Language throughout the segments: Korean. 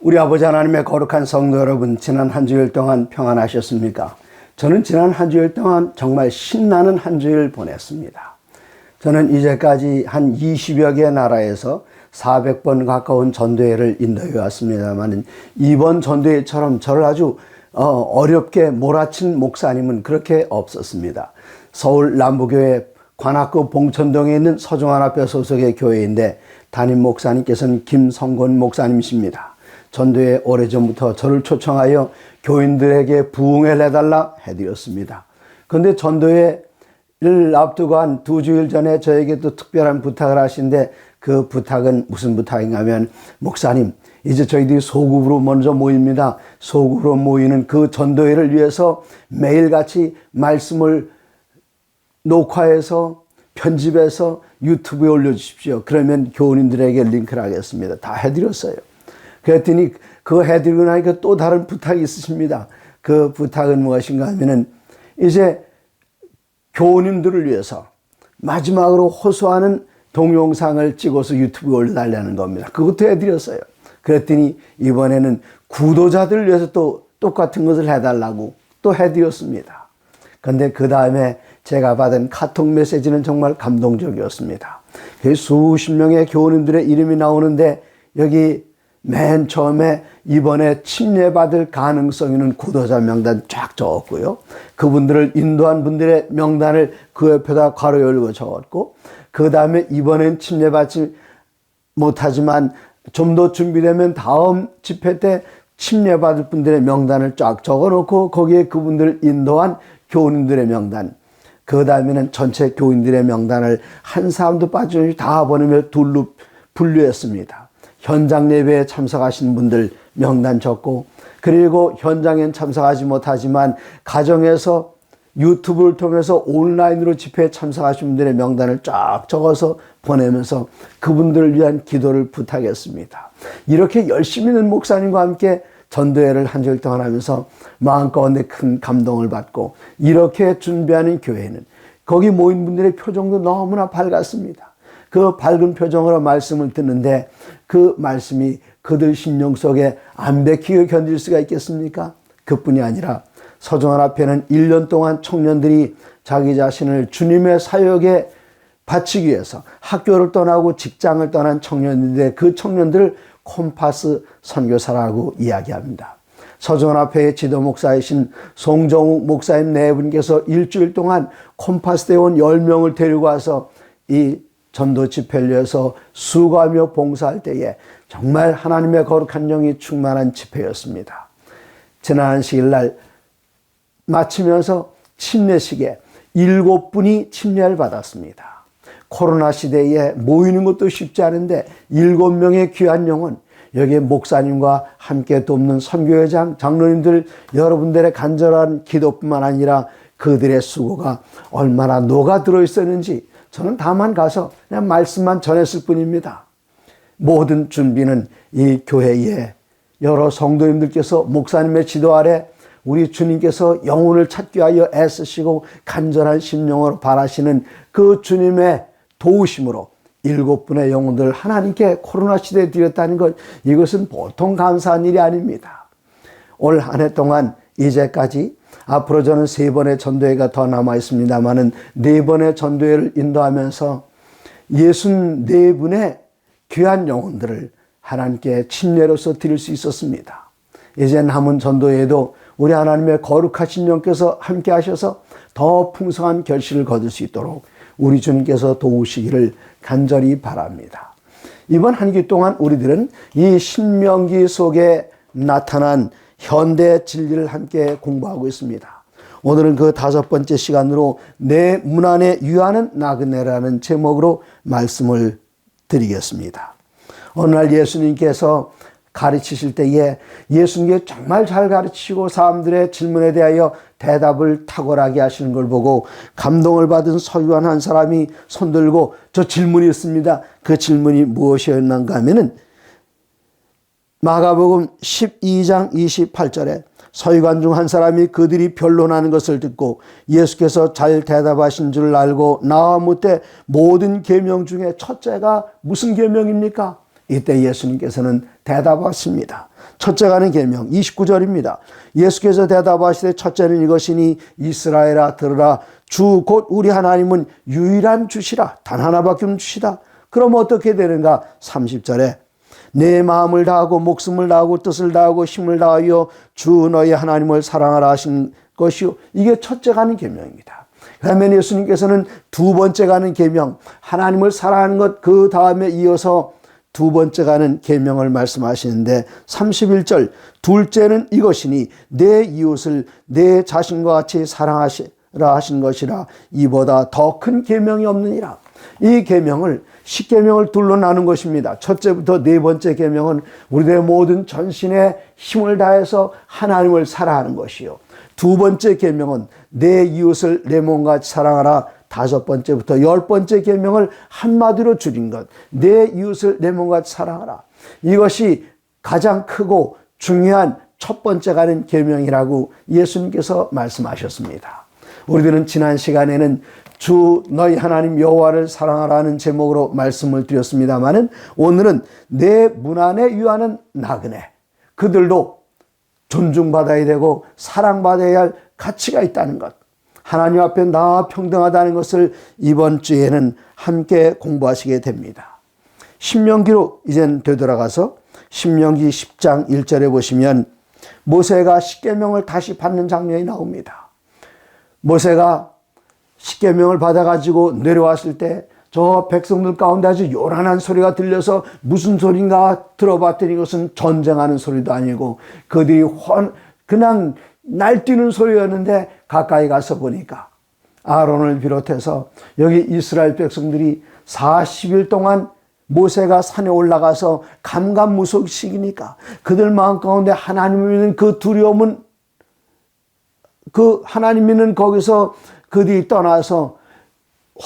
우리 아버지 하나님의 거룩한 성도 여러분, 지난 한 주일 동안 평안하셨습니까? 저는 지난 한 주일 동안 정말 신나는 한 주일 보냈습니다. 저는 이제까지 한 20여 개 나라에서 400번 가까운 전도회를 인도해 왔습니다만, 이번 전도회처럼 저를 아주 어렵게 몰아친 목사님은 그렇게 없었습니다. 서울 남부교회 관악구 봉천동에 있는 서중환합회 소속의 교회인데, 담임 목사님께서는 김성곤 목사님이십니다. 전도회 오래전부터 저를 초청하여 교인들에게 부흥을 해달라 해드렸습니다. 그런데 전도회를 앞두고 한 2주일 전에 저에게 또 특별한 부탁을 하신데, 그 부탁은 무슨 부탁인가 하면, 목사님, 이제 저희들이 소급으로 먼저 모입니다. 소급으로 모이는 그 전도회를 위해서 매일같이 말씀을 녹화해서 편집해서 유튜브에 올려주십시오. 그러면 교우님들에게 링크를 하겠습니다. 다 해드렸어요. 그랬더니 그거 해드리고 나니까 또 다른 부탁이 있으십니다. 그 부탁은 무엇인가 하면은, 이제 교우님들을 위해서 마지막으로 호소하는 동영상을 찍어서 유튜브에 올려달라는 겁니다. 그것도 해드렸어요. 그랬더니 이번에는 구도자들을 위해서 또 똑같은 것을 해달라고 또 해드렸습니다. 그런데 그 다음에 제가 받은 카톡 메시지는 정말 감동적이었습니다. 수십 명의 교우님들의 이름이 나오는데, 여기 맨 처음에 이번에 침례받을 가능성 있는 구도자 명단 쫙 적었고요. 그분들을 인도한 분들의 명단을 그 옆에다 괄호 열고 적었고, 그 다음에 이번엔 침례받지 못하지만 좀 더 준비되면 다음 집회 때 침례받을 분들의 명단을 쫙 적어놓고, 거기에 그분들을 인도한 교우님들의 명단, 그 다음에는 전체 교인들의 명단을 한 사람도 빠짐없이 다 보내며 둘로 분류했습니다. 현장 예배에 참석하신 분들 명단 적고, 그리고 현장엔 참석하지 못하지만 가정에서 유튜브를 통해서 온라인으로 집회에 참석하신 분들의 명단을 쫙 적어서 보내면서 그분들을 위한 기도를 부탁했습니다. 이렇게 열심히 있는 목사님과 함께 전도회를 한 주일 동안 하면서 마음가운데 큰 감동을 받고, 이렇게 준비하는 교회는 거기 모인 분들의 표정도 너무나 밝았습니다. 그 밝은 표정으로 말씀을 듣는데, 그 말씀이 그들 심령 속에 안 bek히게 견딜 수가 있겠습니까? 그뿐이 아니라 서중환합회는 1년 동안 청년들이 자기 자신을 주님의 사역에 바치기 위해서 학교를 떠나고 직장을 떠난 청년인데, 그 청년들을 콤파스 선교사라고 이야기합니다. 서중환합회의 지도 목사이신 송정욱 목사님 네 분께서 일주일 동안 콤파스 대원 10명을 데리고 와서 이 전도 집회를 위해서 수고하며 봉사할 때에 정말 하나님의 거룩한 영이 충만한 집회였습니다. 지난 안식일날 마치면서 침례식에 7분이 침례를 받았습니다. 코로나 시대에 모이는 것도 쉽지 않은데 7명의 귀한 영혼, 여기에 목사님과 함께 돕는 선교회장, 장로님들 여러분들의 간절한 기도뿐만 아니라 그들의 수고가 얼마나 녹아들어 있었는지 저는 다만 가서 그냥 말씀만 전했을 뿐입니다. 모든 준비는 이 교회에 여러 성도님들께서 목사님의 지도 아래 우리 주님께서 영혼을 찾기 위하여 애쓰시고 간절한 심령으로 바라시는 그 주님의 도우심으로 7분의 영혼들을 하나님께 코로나 시대에 드렸다는 것, 이것은 보통 감사한 일이 아닙니다. 올 한 해 동안 이제까지 앞으로 저는 3번의 전도회가 더 남아 있습니다만은 4번의 전도회를 인도하면서 64분의 귀한 영혼들을 하나님께 침례로서 드릴 수 있었습니다. 이제 남은 전도회에도 우리 하나님의 거룩하신 영께서 함께 하셔서 더 풍성한 결실을 거둘 수 있도록 우리 주님께서 도우시기를 간절히 바랍니다. 이번 한 기 동안 우리들은 이 신명기 속에 나타난 현대 진리를 함께 공부하고 있습니다. 오늘은 그 5번째 시간으로 내 문 안에 유하는 나그네라는 제목으로 말씀을 드리겠습니다. 어느 날 예수님께서 가르치실 때에 예수님께 정말 잘 가르치시고 사람들의 질문에 대하여 대답을 탁월하게 하시는 걸 보고 감동을 받은 서기관 한 사람이 손들고, 저 질문이 있습니다. 그 질문이 무엇이었는가 하면은 마가복음 12장 28절에 서기관 중 한 사람이 그들이 변론하는 것을 듣고 예수께서 잘 대답하신 줄 알고 나와 묻되 모든 계명 중에 첫째가 무슨 계명입니까? 이때 예수님께서는 대답하십니다. 첫째가는 계명 29절입니다. 예수께서 대답하시되 첫째는 이것이니 이스라엘아 들으라 주 곧 우리 하나님은 유일한 주시라. 단 하나밖에 없는 주시다. 그럼 어떻게 되는가? 30절에 내 마음을 다하고 목숨을 다하고 뜻을 다하고 힘을 다하여 주 너희 하나님을 사랑하라 하신 것이요. 이게 첫째가는 계명입니다. 그러면 예수님께서는 두 번째가는 계명, 하나님을 사랑하는 것, 그 다음에 이어서 두 번째가는 계명을 말씀하시는데 31절 둘째는 이것이니 내 이웃을 내 자신과 같이 사랑하시라 하신 것이라. 이보다 더 큰 계명이 없느니라. 이 계명을 십계명을 둘로 나눈 것입니다. 첫째부터 네 번째 계명은 우리들의 모든 전신의 힘을 다해서 하나님을 사랑하는 것이요. 두 번째 계명은 내 이웃을 내 몸같이 사랑하라. 다섯 번째부터 열 번째 계명을 한마디로 줄인 것. 내 이웃을 내 몸같이 사랑하라. 이것이 가장 크고 중요한 첫 번째가는 계명이라고 예수님께서 말씀하셨습니다. 우리들은 지난 시간에는 주 너희 하나님 여호와를 사랑하라는 제목으로 말씀을 드렸습니다마는 오늘은 내 문 안에 유하는 나그네, 그들도 존중받아야 되고 사랑받아야 할 가치가 있다는 것, 하나님 앞에 나 평등하다는 것을 이번 주에는 함께 공부하시게 됩니다. 신명기로 이젠 되돌아가서 신명기 10장 1절에 보시면 모세가 십계명을 다시 받는 장면이 나옵니다. 모세가 십계명을 받아가지고 내려왔을 때 저 백성들 가운데 아주 요란한 소리가 들려서 무슨 소리인가 들어봤더니 이것은 전쟁하는 소리도 아니고 그들이 그냥 날뛰는 소리였는데 가까이 가서 보니까 아론을 비롯해서 여기 이스라엘 백성들이 40일 동안 모세가 산에 올라가서 감감무소식이니까 그들 마음 가운데 하나님을 믿는 그 두려움은 그 하나님 믿는 거기서 그들이 떠나서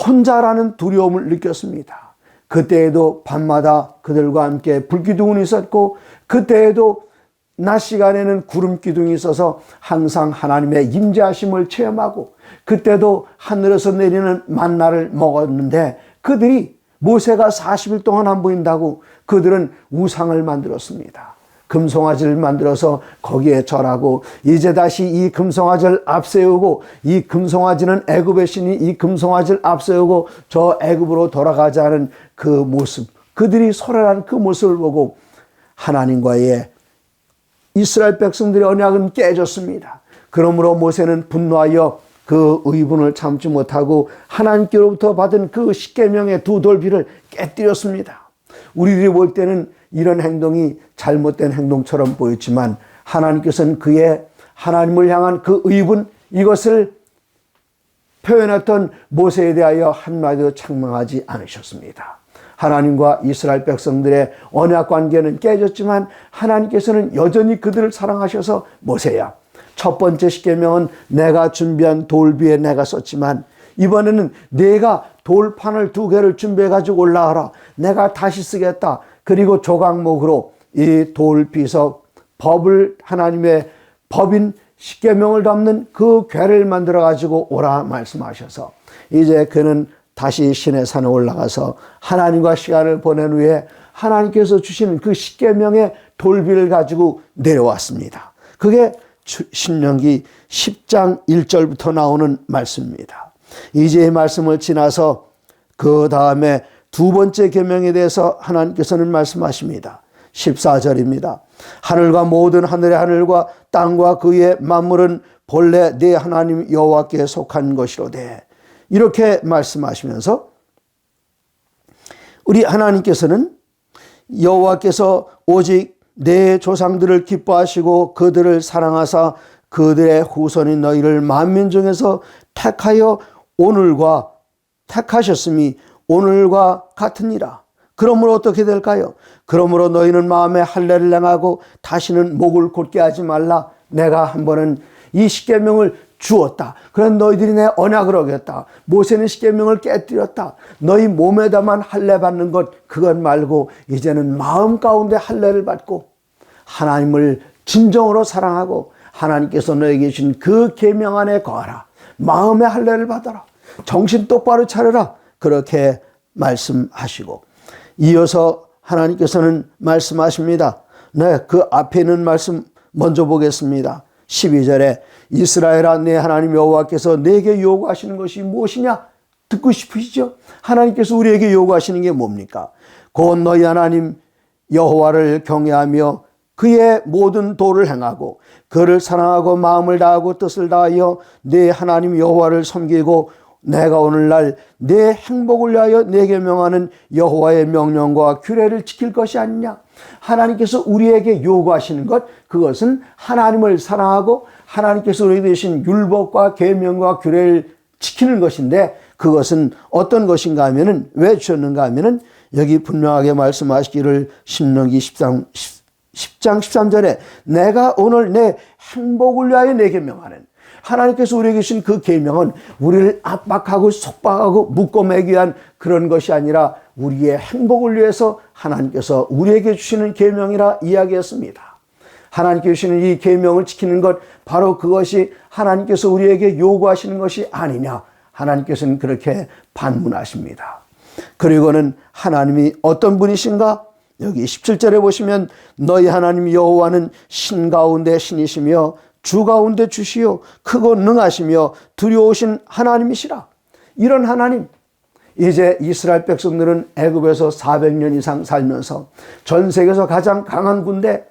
혼자라는 두려움을 느꼈습니다. 그때에도 밤마다 그들과 함께 불기둥이 있었고 그때에도 낮 시간에는 구름 기둥이 있어서 항상 하나님의 임재하심을 체험하고 그때도 하늘에서 내리는 만나를 먹었는데 그들이 모세가 40일 동안 안 보인다고 그들은 우상을 만들었습니다. 금송아지를 만들어서 거기에 절하고 이제 다시 이 금송아지를 앞세우고 이 금송아지는 애굽의 신이 이 금송아지를 앞세우고 저 애굽으로 돌아가자는 그 모습, 그들이 소란한 그 모습을 보고 하나님과의 이스라엘 백성들의 언약은 깨졌습니다. 그러므로 모세는 분노하여 그 의분을 참지 못하고 하나님께로부터 받은 그 십계명의 두 돌비를 깨뜨렸습니다. 우리들이 볼 때는 이런 행동이 잘못된 행동처럼 보였지만 하나님께서는 그의 하나님을 향한 그 의분, 이것을 표현했던 모세에 대하여 한마디도 책망하지 않으셨습니다. 하나님과 이스라엘 백성들의 언약 관계는 깨졌지만 하나님께서는 여전히 그들을 사랑하셔서 모세야, 첫 번째 십계명은 내가 준비한 돌비에 내가 썼지만 이번에는 내가 돌판을 2개를 준비해 가지고 올라와라. 내가 다시 쓰겠다. 그리고 조각목으로 이 돌비석 법을 하나님의 법인 십계명을 담는 그 궤를 만들어 가지고 오라 말씀하셔서 이제 그는 다시 신의 산에 올라가서 하나님과 시간을 보낸 후에 하나님께서 주시는 그 십계명의 돌비를 가지고 내려왔습니다. 그게 신명기 10장 1절부터 나오는 말씀입니다. 이제 이 말씀을 지나서 그 다음에 두 번째 계명에 대해서 하나님께서는 말씀하십니다. 14절입니다. 하늘과 모든 하늘의 하늘과 땅과 그의 만물은 본래 네 하나님 여호와께 속한 것이로되, 이렇게 말씀하시면서 우리 하나님께서는 여호와께서 오직 내 조상들을 기뻐하시고 그들을 사랑하사 그들의 후손인 너희를 만민 중에서 택하여 오늘과 택하셨음이 오늘과 같으니라. 그러므로 어떻게 될까요? 그러므로 너희는 마음에 할례를 행하고 다시는 목을 곧게 하지 말라. 내가 한 번은 이 십계명을 주었다. 그런 너희들이 내 언약을 어겼다. 모세는 십계명을 깨뜨렸다. 너희 몸에다만 할례 받는 것, 그것 말고 이제는 마음 가운데 할례를 받고 하나님을 진정으로 사랑하고 하나님께서 너에게 주신 그 계명 안에 거하라. 마음의 할례를 받아라. 정신 똑바로 차려라. 그렇게 말씀하시고 이어서 하나님께서는 말씀하십니다. 네, 그 앞에 있는 말씀 먼저 보겠습니다. 12절에 이스라엘아 내 하나님 여호와께서 내게 요구하시는 것이 무엇이냐? 듣고 싶으시죠? 하나님께서 우리에게 요구하시는 게 뭡니까? 곧 너희 하나님 여호와를 경외하며 그의 모든 도를 행하고 그를 사랑하고 마음을 다하고 뜻을 다하여 내 하나님 여호와를 섬기고 내가 오늘날 내 행복을 위하여 내게 명하는 여호와의 명령과 규례를 지킬 것이 아니냐. 하나님께서 우리에게 요구하시는 것, 그것은 하나님을 사랑하고 하나님께서 우리에게 주신 율법과 계명과 규례를 지키는 것인데, 그것은 어떤 것인가 하면은, 왜 주셨는가 하면은 여기 분명하게 말씀하시기를 신명기 10장 13절에 내가 오늘 내 행복을 위하여 내게 명하는, 하나님께서 우리에게 주신 그 계명은 우리를 압박하고 속박하고 묶어매기 위한 그런 것이 아니라 우리의 행복을 위해서 하나님께서 우리에게 주시는 계명이라 이야기했습니다. 하나님께 주시는 이 계명을 지키는 것, 바로 그것이 하나님께서 우리에게 요구하시는 것이 아니냐. 하나님께서는 그렇게 반문하십니다. 그리고는 하나님이 어떤 분이신가? 여기 17절에 보시면 너희 하나님 여호와는 신 가운데 신이시며 주 가운데 주시요 크고 능하시며 두려우신 하나님이시라. 이런 하나님, 이제 이스라엘 백성들은 애굽에서 400년 이상 살면서 전 세계에서 가장 강한 군대,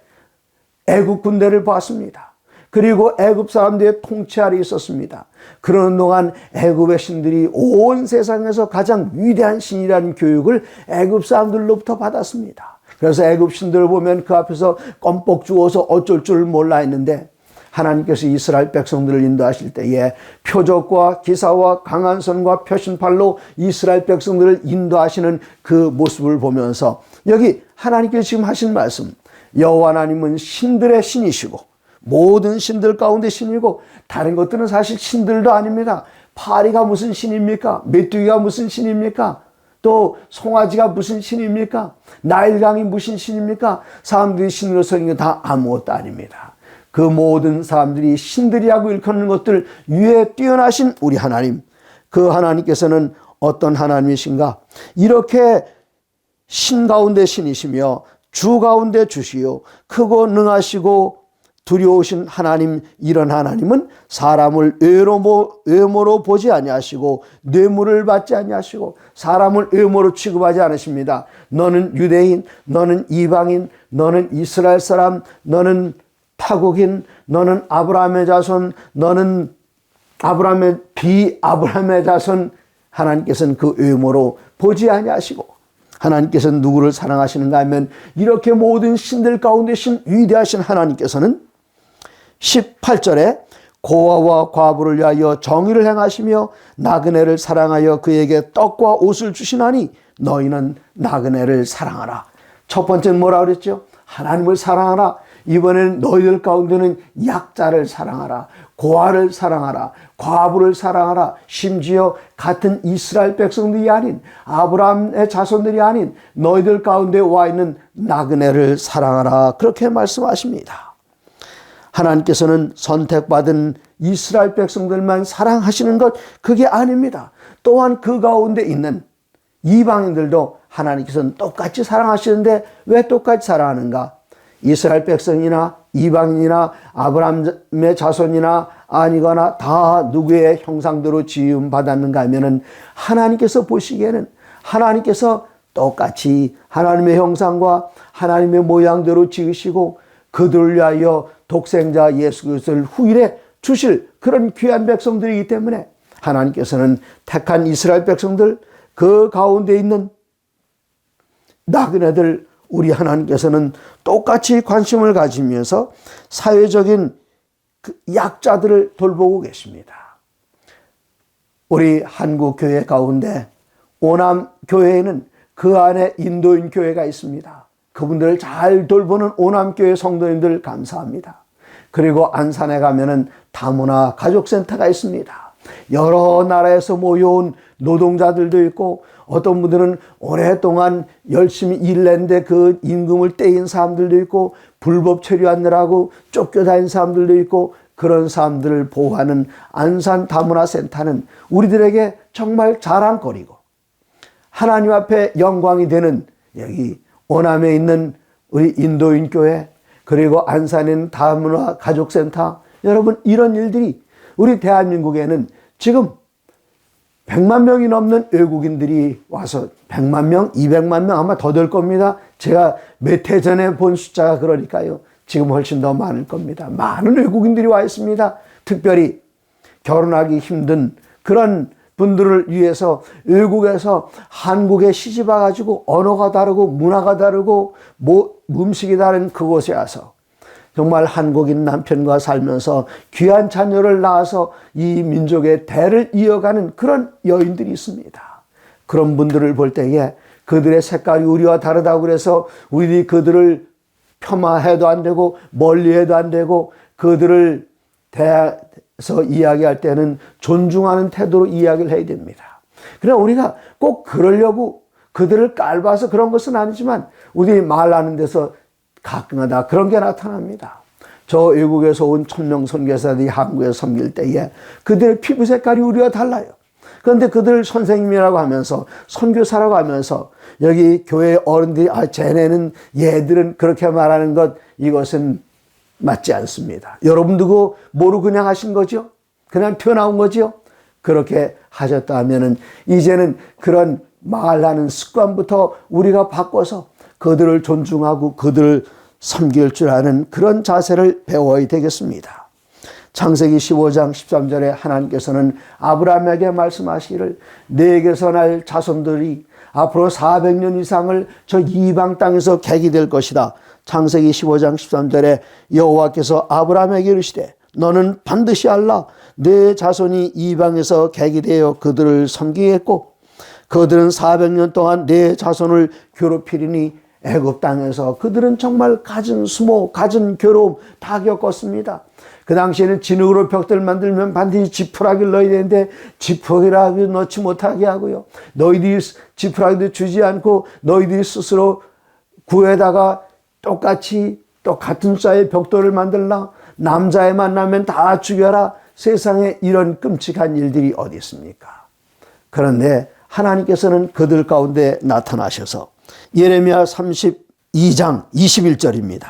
애굽 군대를 봤습니다. 그리고 애굽 사람들의 통치 아래 있었습니다. 그러는 동안 애굽의 신들이 온 세상에서 가장 위대한 신이라는 교육을 애굽 사람들로부터 받았습니다. 그래서 애굽 신들을 보면 그 앞에서 껌뻑 주워서 어쩔 줄 몰라 했는데, 하나님께서 이스라엘 백성들을 인도하실 때에 표적과 기사와 강한 손과 표신팔로 이스라엘 백성들을 인도하시는 그 모습을 보면서, 여기 하나님께서 지금 하신 말씀, 여호와 하나님은 신들의 신이시고 모든 신들 가운데 신이고, 다른 것들은 사실 신들도 아닙니다. 파리가 무슨 신입니까? 메뚜기가 무슨 신입니까? 또 송아지가 무슨 신입니까? 나일강이 무슨 신입니까? 사람들이 신으로 섬긴 게 다 아무것도 아닙니다. 그 모든 사람들이 신들이라고 일컫는 것들 위에 뛰어나신 우리 하나님, 그 하나님께서는 어떤 하나님이신가? 이렇게 신 가운데 신이시며 주 가운데 주시요 크고 능하시고 두려우신 하나님, 이런 하나님은 사람을 외모로 보지 아니하시고 뇌물을 받지 아니하시고 사람을 외모로 취급하지 않으십니다. 너는 유대인, 너는 이방인, 너는 이스라엘 사람, 너는 타국인, 너는 아브라함의 자손, 너는 비아브라함의 자손, 하나님께서는 그 외모로 보지 아니하시고, 하나님께서는 누구를 사랑하시는가 하면 이렇게 모든 신들 가운데 신 위대하신 하나님께서는 18절에 고아와 과부를 위하여 정의를 행하시며 나그네를 사랑하여 그에게 떡과 옷을 주시나니 너희는 나그네를 사랑하라. 첫 번째는 뭐라 그랬죠? 하나님을 사랑하라. 이번에는 너희들 가운데는 약자를 사랑하라, 고아를 사랑하라, 과부를 사랑하라. 심지어 같은 이스라엘 백성들이 아닌, 아브라함의 자손들이 아닌 너희들 가운데 와 있는 나그네를 사랑하라. 그렇게 말씀하십니다. 하나님께서는 선택받은 이스라엘 백성들만 사랑하시는 것, 그게 아닙니다. 또한 그 가운데 있는 이방인들도 하나님께서는 똑같이 사랑하시는데, 왜 똑같이 사랑하는가? 이스라엘 백성이나 이방인이나 아브라함의 자손이나 아니거나 다 누구의 형상대로 지음 받았는가 하면은, 하나님께서 보시기에는 하나님께서 똑같이 하나님의 형상과 하나님의 모양대로 지으시고 그들을 위하여 독생자 예수 그리스도를 후일에 주실 그런 귀한 백성들이기 때문에, 하나님께서는 택한 이스라엘 백성들, 그 가운데 있는 나그네들, 우리 하나님께서는 똑같이 관심을 가지면서 사회적인 그 약자들을 돌보고 계십니다. 우리 한국 교회 가운데 오남 교회에는 그 안에 인도인 교회가 있습니다. 그분들을 잘 돌보는 오남 교회 성도님들 감사합니다. 그리고 안산에 가면은 다문화 가족센터가 있습니다. 여러 나라에서 모여온 노동자들도 있고, 어떤 분들은 오랫동안 열심히 일했는데 그 임금을 떼인 사람들도 있고, 불법 체류하느라고 쫓겨다닌 사람들도 있고, 그런 사람들을 보호하는 안산 다문화 센터는 우리들에게 정말 자랑거리고 하나님 앞에 영광이 되는, 여기 오남에 있는 우리 인도인 교회, 그리고 안산에는 다문화 가족센터, 여러분 이런 일들이 우리 대한민국에는 지금 100만 명이 넘는 외국인들이 와서 100만 명, 200만 명 아마 더 될 겁니다. 제가 몇 해 전에 본 숫자가 그러니까요. 지금 훨씬 더 많을 겁니다. 많은 외국인들이 와 있습니다. 특별히 결혼하기 힘든 그런 분들을 위해서 외국에서 한국에 시집 와가지고 언어가 다르고 문화가 다르고 음식이 다른 그곳에 와서 정말 한국인 남편과 살면서 귀한 자녀를 낳아서 이 민족의 대를 이어가는 그런 여인들이 있습니다. 그런 분들을 볼 때에 그들의 색깔이 우리와 다르다고 그래서 우리 그들을 폄하해도 안 되고 멀리해도 안 되고 그들을 대해서 이야기할 때는 존중하는 태도로 이야기를 해야 됩니다. 그러나 우리가 꼭 그러려고 그들을 깔봐서 그런 것은 아니지만 우리들이 말하는 데서 가끔가다 그런 게 나타납니다. 저 외국에서 온 천명 선교사들이 한국에 섬길 때에 그들의 피부 색깔이 우리와 달라요. 그런데 그들 선생님이라고 하면서 선교사라고 하면서 여기 교회 어른들이 쟤네는 얘들은 그렇게 말하는 것 이것은 맞지 않습니다. 여러분도 그거 모르고 그냥 하신 거죠? 그냥 튀어나온 거죠? 그렇게 하셨다 하면은 이제는 그런 말하는 습관부터 우리가 바꿔서 그들을 존중하고 그들을 섬길 줄 아는 그런 자세를 배워야 되겠습니다. 창세기 15장 13절에 하나님께서는 아브라함에게 말씀하시기를 내게서 날 자손들이 앞으로 400년 이상을 저 이방 땅에서 객이 될 것이다. 창세기 15장 13절에 여호와께서 아브라함에게 이르시되 너는 반드시 알라 내 자손이 이방에서 객이 되어 그들을 섬기겠고 그들은 400년 동안 내 자손을 괴롭히리니 애굽 땅에서 그들은 정말 갖은 수모, 갖은 괴로움 다 겪었습니다. 그 당시에는 진흙으로 벽들 만들면 반드시 지푸라기를 넣어야 되는데 지푸라기 넣지 못하게 하고요. 너희들이 지푸라기도 주지 않고 너희들이 스스로 구에다가 똑같은 숫자의 벽돌을 만들라. 남자애 만나면 다 죽여라. 세상에 이런 끔찍한 일들이 어디 있습니까? 그런데 하나님께서는 그들 가운데 나타나셔서 예레미야 32장 21절입니다.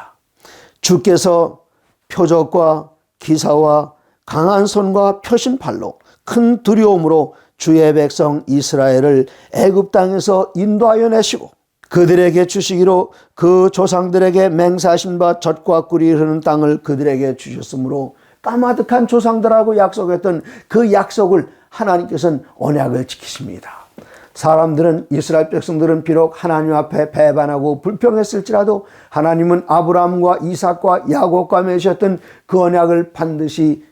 주께서 표적과 기사와 강한 손과 표신팔로 큰 두려움으로 주의 백성 이스라엘을 애굽 땅에서 인도하여 내시고 그들에게 주시기로 그 조상들에게 맹세하신 바 젖과 꿀이 흐르는 땅을 그들에게 주셨으므로 까마득한 조상들하고 약속했던 그 약속을 하나님께서는 언약을 지키십니다. 사람들은 이스라엘 백성들은 비록 하나님 앞에 배반하고 불평했을지라도 하나님은 아브라함과 이삭과 야곱과 맺으셨던 그 언약을 반드시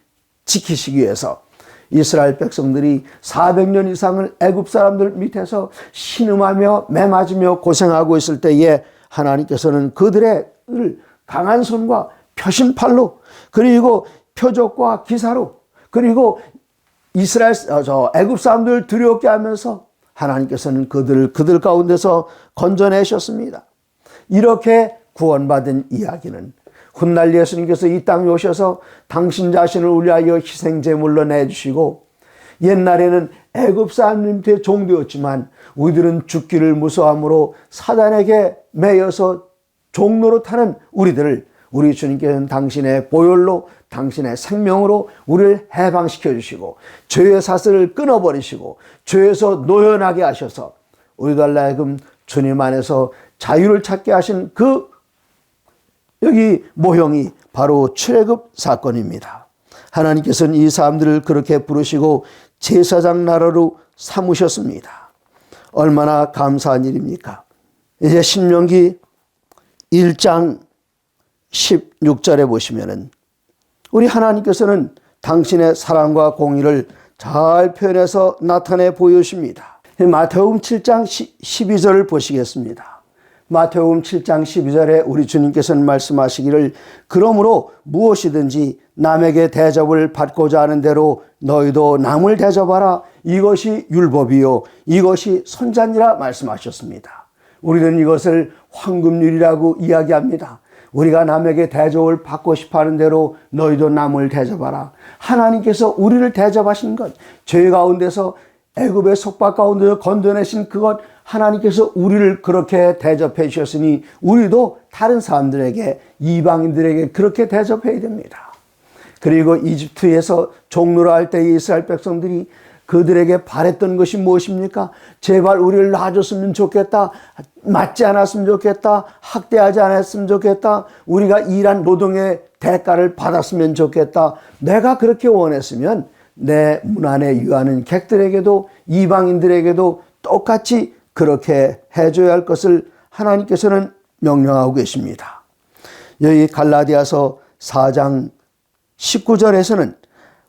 지키시기 위해서 이스라엘 백성들이 400년 이상을 애굽 사람들 밑에서 신음하며 매맞으며 고생하고 있을 때에 하나님께서는 그들의 강한 손과 표신팔로 그리고 표적과 기사로 그리고 애굽 사람들을 두렵게 하면서 하나님께서는 그들 가운데서 건져내셨습니다. 이렇게 구원받은 이야기는 훗날 예수님께서 이 땅에 오셔서 당신 자신을 우리 위하여 희생제물로 내주시고 옛날에는 애굽 사람님한테 종되었지만 우리들은 죽기를 무서워함으로 사단에게 매여서 종로로 타는 우리들을 우리 주님께서는 당신의 보혈로 당신의 생명으로 우리를 해방시켜 주시고 죄의 사슬을 끊어버리시고 죄에서 노연하게 하셔서 우리들 하여금 주님 안에서 자유를 찾게 하신 그 여기 모형이 바로 출애굽 사건입니다. 하나님께서는 이 사람들을 그렇게 부르시고 제사장 나라로 삼으셨습니다. 얼마나 감사한 일입니까? 이제 신명기 1장 16절에 보시면은 우리 하나님께서는 당신의 사랑과 공의를 잘 표현해서 나타내 보여주십니다. 마태복음 7장 12절을 보시겠습니다. 마태복음 7장 12절에 우리 주님께서는 말씀하시기를 그러므로 무엇이든지 남에게 대접을 받고자 하는 대로 너희도 남을 대접하라. 이것이 율법이요 이것이 선자니라 말씀하셨습니다. 우리는 이것을 황금률이라고 이야기합니다. 우리가 남에게 대접을 받고 싶어하는 대로 너희도 남을 대접하라. 하나님께서 우리를 대접하신 것, 죄 가운데서 애굽의 속박 가운데서 건져내신 그것 하나님께서 우리를 그렇게 대접해 주셨으니 우리도 다른 사람들에게, 이방인들에게 그렇게 대접해야 됩니다. 그리고 이집트에서 종로를 할 때 이스라엘 백성들이 그들에게 바랬던 것이 무엇입니까? 제발 우리를 놔줬으면 좋겠다. 맞지 않았으면 좋겠다. 학대하지 않았으면 좋겠다. 우리가 일한 노동의 대가를 받았으면 좋겠다. 내가 그렇게 원했으면 내 문 안에 유하는 객들에게도, 이방인들에게도 똑같이 그렇게 해줘야 할 것을 하나님께서는 명령하고 계십니다. 여기 갈라디아서 4장 19절에서는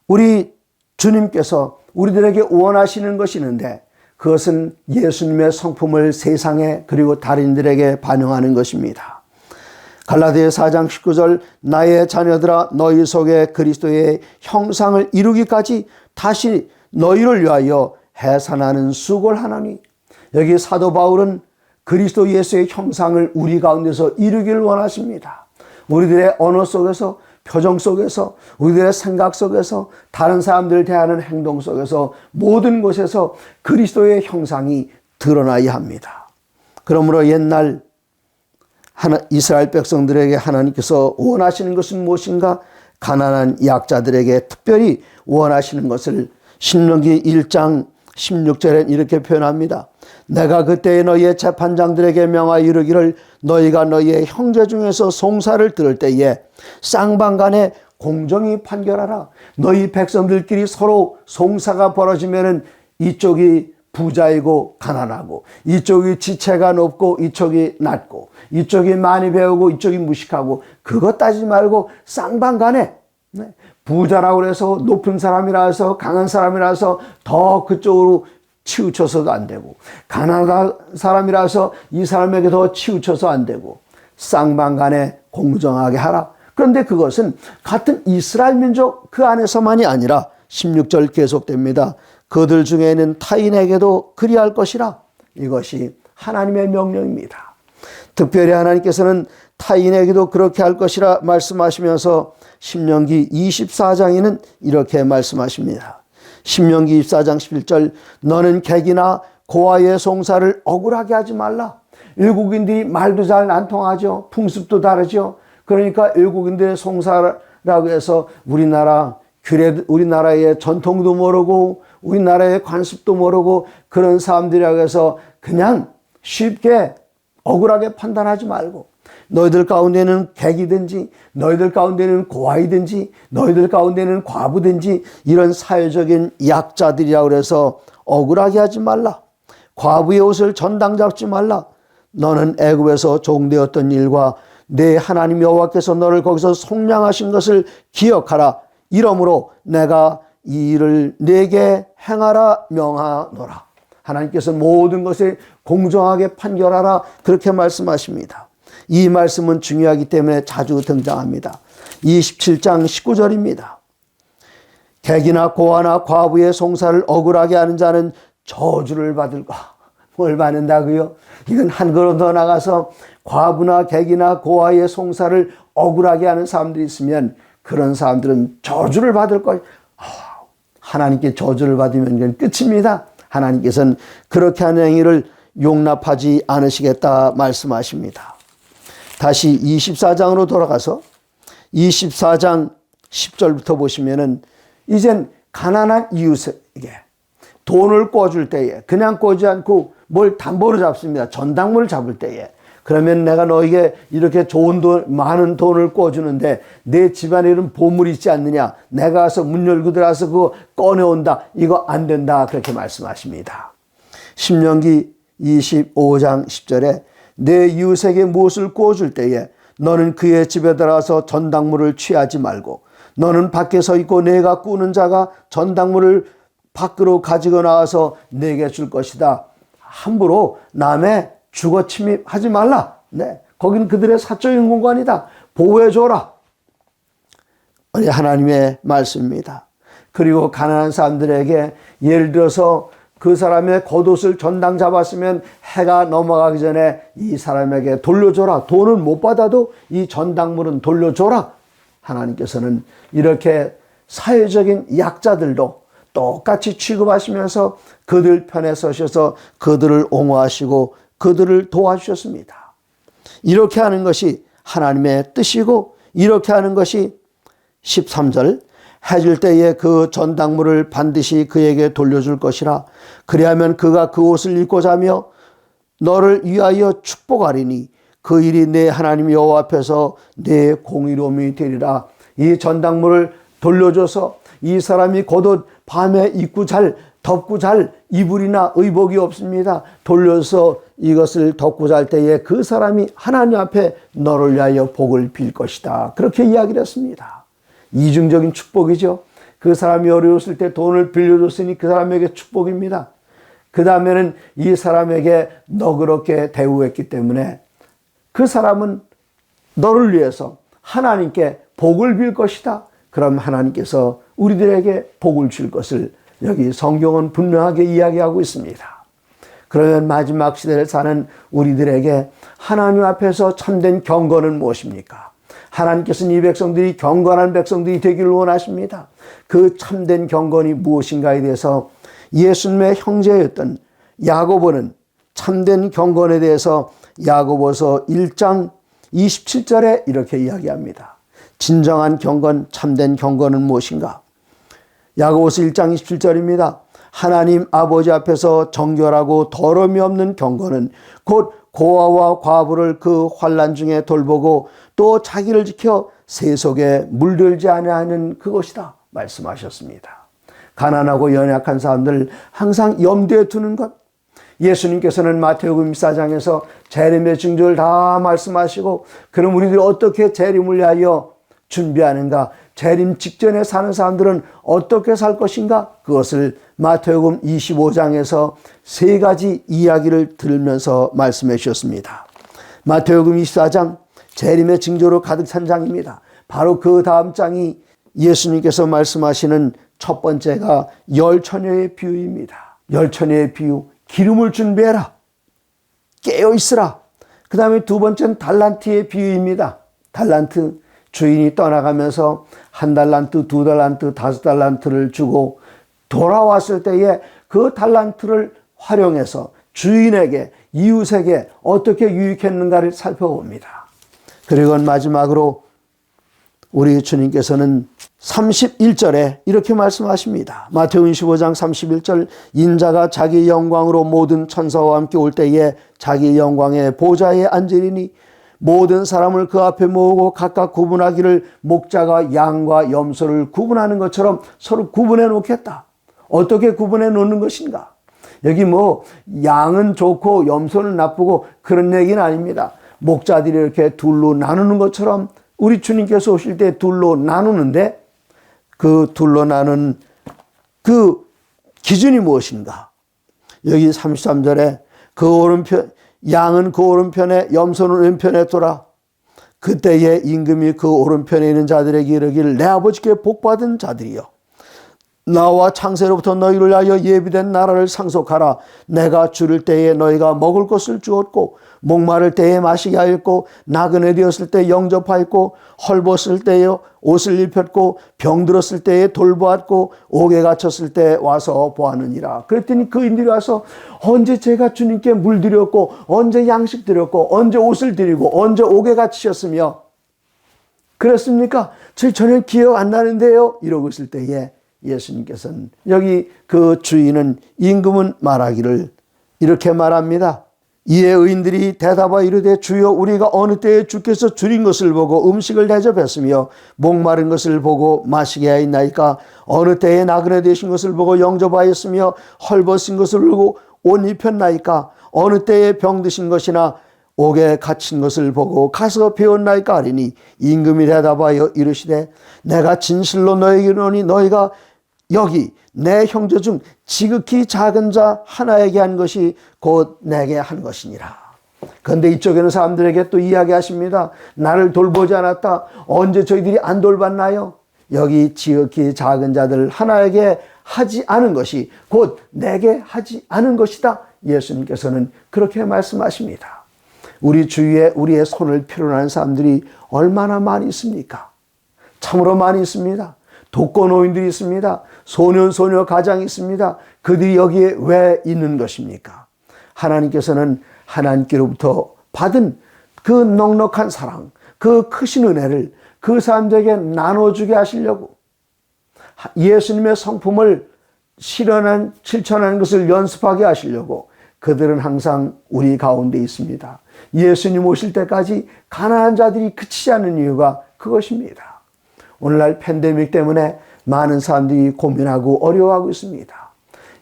우리 주님께서 우리들에게 원하시는 것이 있는데, 그것은 예수님의 성품을 세상에 그리고 다른들에게 반영하는 것입니다. 갈라디아 4장 19절, 나의 자녀들아 너희 속에 그리스도의 형상을 이루기까지 다시 너희를 위하여 해산하는 수고를 하나니. 여기 사도 바울은 그리스도 예수의 형상을 우리 가운데서 이루기를 원하십니다. 우리들의 언어 속에서, 표정 속에서, 우리들의 생각 속에서, 다른 사람들을 대하는 행동 속에서, 모든 곳에서 그리스도의 형상이 드러나야 합니다. 그러므로 옛날 이스라엘 백성들에게 하나님께서 원하시는 것은 무엇인가? 가난한 약자들에게 특별히 원하시는 것을 신명기 1장 16절엔 이렇게 표현합니다. 내가 그때 너희의 재판장들에게 명하여 이르기를, 너희가 너희의 형제 중에서 송사를 들을 때에 쌍방간에 공정히 판결하라. 너희 백성들끼리 서로 송사가 벌어지면은 이쪽이 부자이고 가난하고, 이쪽이 지체가 높고 이쪽이 낮고, 이쪽이 많이 배우고 이쪽이 무식하고, 그것 따지지 말고 쌍방간에, 부자라고 해서 높은 사람이라서, 강한 사람이라서 더 그쪽으로 치우쳐서도 안 되고, 가난한 사람이라서 이 사람에게 더 치우쳐서 안 되고, 쌍방간에 공정하게 하라. 그런데 그것은 같은 이스라엘 민족 그 안에서만이 아니라 16절 계속됩니다. 그들 중에는 타인에게도 그리할 것이라. 이것이 하나님의 명령입니다. 특별히 하나님께서는 타인에게도 그렇게 할 것이라 말씀하시면서 신명기 24장에는 이렇게 말씀하십니다. 신명기 24장 11절, 너는 객이나 고아의 송사를 억울하게 하지 말라. 외국인들이 말도 잘 안 통하죠. 풍습도 다르죠. 그러니까 외국인들의 송사라고 해서 우리나라의 전통도 모르고 우리나라의 관습도 모르고 그런 사람들이라고 해서 그냥 쉽게 억울하게 판단하지 말고, 너희들 가운데는 객이든지, 너희들 가운데는 고아이든지, 너희들 가운데는 과부든지 이런 사회적인 약자들이라고 해서 억울하게 하지 말라. 과부의 옷을 전당 잡지 말라. 너는 애굽에서 종되었던 일과 내 하나님 여호와께서 너를 거기서 속량하신 것을 기억하라. 이러므로 내가 이 일을 내게 행하라 명하노라. 하나님께서 모든 것을 공정하게 판결하라, 그렇게 말씀하십니다. 이 말씀은 중요하기 때문에 자주 등장합니다. 27장 19절입니다. 객이나 고아나 과부의 송사를 억울하게 하는 자는 저주를 받을까. 뭘 받는다고요? 이건 한 걸음 더 나가서 과부나 객이나 고아의 송사를 억울하게 하는 사람들이 있으면 그런 사람들은 저주를 받을 것. 하나님께 저주를 받으면 그건 끝입니다. 하나님께서는 그렇게 하는 행위를 용납하지 않으시겠다 말씀하십니다. 다시 24장으로 돌아가서 24장 10절부터 보시면은, 이젠 가난한 이웃에게 돈을 꿔줄 때에 그냥 꿔지 않고 뭘 담보로 잡습니다. 전당물을 잡을 때에, 그러면 내가 너에게 이렇게 좋은 돈, 많은 돈을 꿔주는데 내 집안에는 보물이 있지 않느냐, 내가 가서 문 열고 들어가서 그거 꺼내온다. 이거 안 된다. 그렇게 말씀하십니다. 신명기 25장 10절에 내 이웃에게 무엇을 꿔줄 때에 너는 그의 집에 들어가서 전당물을 취하지 말고, 너는 밖에 서 있고 내가 꾸는 자가 전당물을 밖으로 가지고 나와서 내게 줄 것이다. 함부로 남의 주거 침입하지 말라. 네, 거기는 그들의 사적인 공간이다. 보호해줘라. 하나님의 말씀입니다. 그리고 가난한 사람들에게, 예를 들어서 그 사람의 겉옷을 전당 잡았으면 해가 넘어가기 전에 이 사람에게 돌려줘라. 돈은 못 받아도 이 전당물은 돌려줘라. 하나님께서는 이렇게 사회적인 약자들도, 똑같이 취급하시면서 그들 편에 서셔서 그들을 옹호하시고 그들을 도와주셨습니다. 이렇게 하는 것이 하나님의 뜻이고, 이렇게 하는 것이 13절 해질 때에 그 전당물을 반드시 그에게 돌려줄 것이라. 그리하면 그가 그 옷을 입고 자며 너를 위하여 축복하리니 그 일이 내 하나님 여호와 앞에서 내 공의로움이 되리라. 이 전당물을 돌려줘서 이 사람이 곧옷 밤에 입고 잘 덮고 잘 이불이나 의복이 없습니다. 돌려서 이것을 덮고 잘 때에 그 사람이 하나님 앞에 너를 위하여 복을 빌 것이다. 그렇게 이야기를 했습니다. 이중적인 축복이죠. 그 사람이 어려웠을 때 돈을 빌려줬으니 그 사람에게 축복입니다. 그 다음에는 이 사람에게 너그럽게 대우했기 때문에 그 사람은 너를 위해서 하나님께 복을 빌 것이다. 그럼 하나님께서 우리들에게 복을 줄 것을 여기 성경은 분명하게 이야기하고 있습니다. 그러면 마지막 시대를 사는 우리들에게 하나님 앞에서 참된 경건은 무엇입니까? 하나님께서는 이 백성들이 경건한 백성들이 되기를 원하십니다. 그 참된 경건이 무엇인가에 대해서 예수님의 형제였던 야고보는 참된 경건에 대해서 야고보서 1장 27절에 이렇게 이야기합니다. 진정한 경건, 참된 경건은 무엇인가? 야고보서 1장 27절입니다. 하나님 아버지 앞에서 정결하고 더러움이 없는 경건은 곧 고아와 과부를 그 환난 중에 돌보고 또 자기를 지켜 세속에 물들지 아니하는 그것이다 말씀하셨습니다. 가난하고 연약한 사람들 항상 염두에 두는 것. 예수님께서는 마태복음 24장에서 재림의 징조를 다 말씀하시고, 그럼 우리들이 어떻게 재림을 위하여 준비하는가? 재림 직전에 사는 사람들은 어떻게 살 것인가? 그것을 마태복음 25장에서 세 가지 이야기를 들으면서 말씀해 주셨습니다. 마태복음 24장 재림의 징조로 가득 찬 장입니다. 바로 그 다음 장이 예수님께서 말씀하시는 첫 번째가 열 처녀의 비유입니다. 열 처녀의 비유, 기름을 준비해라, 깨어 있으라. 그 다음에 두 번째는 달란트의 비유입니다. 달란트, 주인이 떠나가면서 한 달란트, 두 달란트, 다섯 달란트를 주고 돌아왔을 때에 그 달란트를 활용해서 주인에게, 이웃에게 어떻게 유익했는가를 살펴봅니다. 그리고 마지막으로 우리 주님께서는 31절에 이렇게 말씀하십니다. 마태복음 25장 31절, 인자가 자기 영광으로 모든 천사와 함께 올 때에 자기 영광의 보좌에 앉으리니 모든 사람을 그 앞에 모으고 각각 구분하기를 목자가 양과 염소를 구분하는 것처럼 서로 구분해 놓겠다. 어떻게 구분해 놓는 것인가? 여기 뭐 양은 좋고 염소는 나쁘고 그런 얘기는 아닙니다. 목자들이 이렇게 둘로 나누는 것처럼 우리 주님께서 오실 때 둘로 나누는데, 그 둘로 나눈 그 기준이 무엇인가? 여기 33절에 그 오른편, 양은 그 오른편에 염소는 왼편에 둬라. 그때에 임금이 그 오른편에 있는 자들에게 이르기를 내 아버지께 복받은 자들이여, 나와 창세로부터 너희를 위하여 예비된 나라를 상속하라. 내가 줄을 때에 너희가 먹을 것을 주었고, 목마를 때에 마시게 하였고, 나그네 되었을 때 영접하였고, 헐벗을 때에 옷을 입혔고, 병들었을 때에 돌보았고, 옥에 갇혔을 때 와서 보았느니라. 그랬더니 그인들이 와서 언제 제가 주님께 물 드렸고, 언제 양식 드렸고, 언제 옷을 드리고, 언제 옥에 갇히셨으며 그랬습니까? 저희 전혀 기억 안 나는데요. 이러고 있을 때에 예수님께서는, 여기 그 주인은 임금은 말하기를 이렇게 말합니다. 이에 의인들이 대답하여 이르되 주여, 우리가 어느 때에 주께서 줄인 것을 보고 음식을 대접했으며 목마른 것을 보고 마시게 하였나이까? 어느 때에 나그네 되신 것을 보고 영접하였으며 헐벗은 것을 보고 옷 입혔나이까? 어느 때에 병드신 것이나 옥에 갇힌 것을 보고 가서 배웠나이까? 하리니 임금이 대답하여 이르시되 내가 진실로 너희에게 이르노니 너희가 여기 내 형제 중 지극히 작은 자 하나에게 한 것이 곧 내게 한 것이니라. 그런데 이쪽에는 사람들에게 또 이야기하십니다. 나를 돌보지 않았다. 언제 저희들이 안 돌봤나요? 여기 지극히 작은 자들 하나에게 하지 않은 것이 곧 내게 하지 않은 것이다. 예수님께서는 그렇게 말씀하십니다. 우리 주위에 우리의 손을 필요로 하는 사람들이 얼마나 많이 있습니까? 참으로 많이 있습니다. 독거노인들이 있습니다. 소년소녀 가장이 있습니다. 그들이 여기에 왜 있는 것입니까? 하나님께서는 하나님께로부터 받은 그 넉넉한 사랑, 그 크신 은혜를 그 사람들에게 나눠주게 하시려고 예수님의 성품을 실천하는 것을 연습하게 하시려고 그들은 항상 우리 가운데 있습니다. 예수님 오실 때까지 가난한 자들이 그치지 않는 이유가 그것입니다. 오늘날 팬데믹 때문에 많은 사람들이 고민하고 어려워하고 있습니다.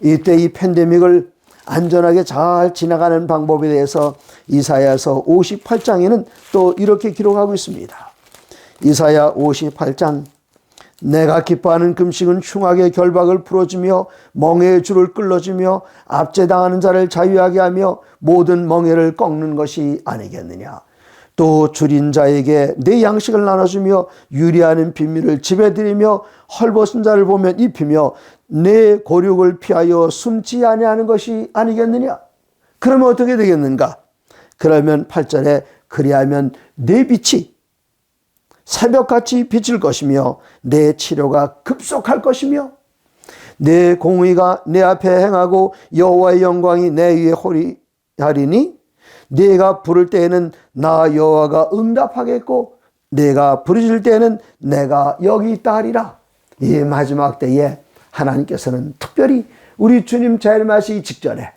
이때 이 팬데믹을 안전하게 잘 지나가는 방법에 대해서 이사야서 58장에는 또 이렇게 기록하고 있습니다. 이사야 58장 내가 기뻐하는 금식은 흉악의 결박을 풀어주며 멍에의 줄을 끌어주며 압제당하는 자를 자유하게 하며 모든 멍에를 꺾는 것이 아니겠느냐. 또 줄인 자에게 내 양식을 나눠주며 유리하는 빈민을 집에 들이며 헐벗은 자를 보면 입히며 내 고륙을 피하여 숨지 아니하는 것이 아니겠느냐. 그러면 어떻게 되겠는가? 그러면 8절에 그리하면 내 빛이 새벽같이 비칠 것이며 내 치료가 급속할 것이며 내 공의가 내 앞에 행하고 여호와의 영광이 내 위에 호리하리니 네가 부를 때에는 나 여호와가 응답하겠고 네가 부르실 때에는 내가 여기 있다 하리라. 이 마지막 때에 하나님께서는 특별히 우리 주님 재림하시기 직전에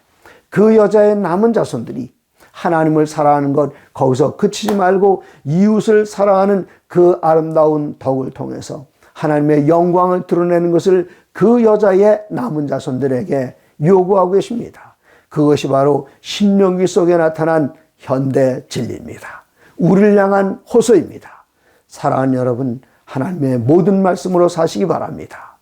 그 여자의 남은 자손들이 하나님을 사랑하는 것 거기서 그치지 말고 이웃을 사랑하는 그 아름다운 덕을 통해서 하나님의 영광을 드러내는 것을 그 여자의 남은 자손들에게 요구하고 계십니다. 그것이 바로 신명기 속에 나타난 현대 진리입니다. 우리를 향한 호소입니다. 사랑하는 여러분, 하나님의 모든 말씀으로 사시기 바랍니다.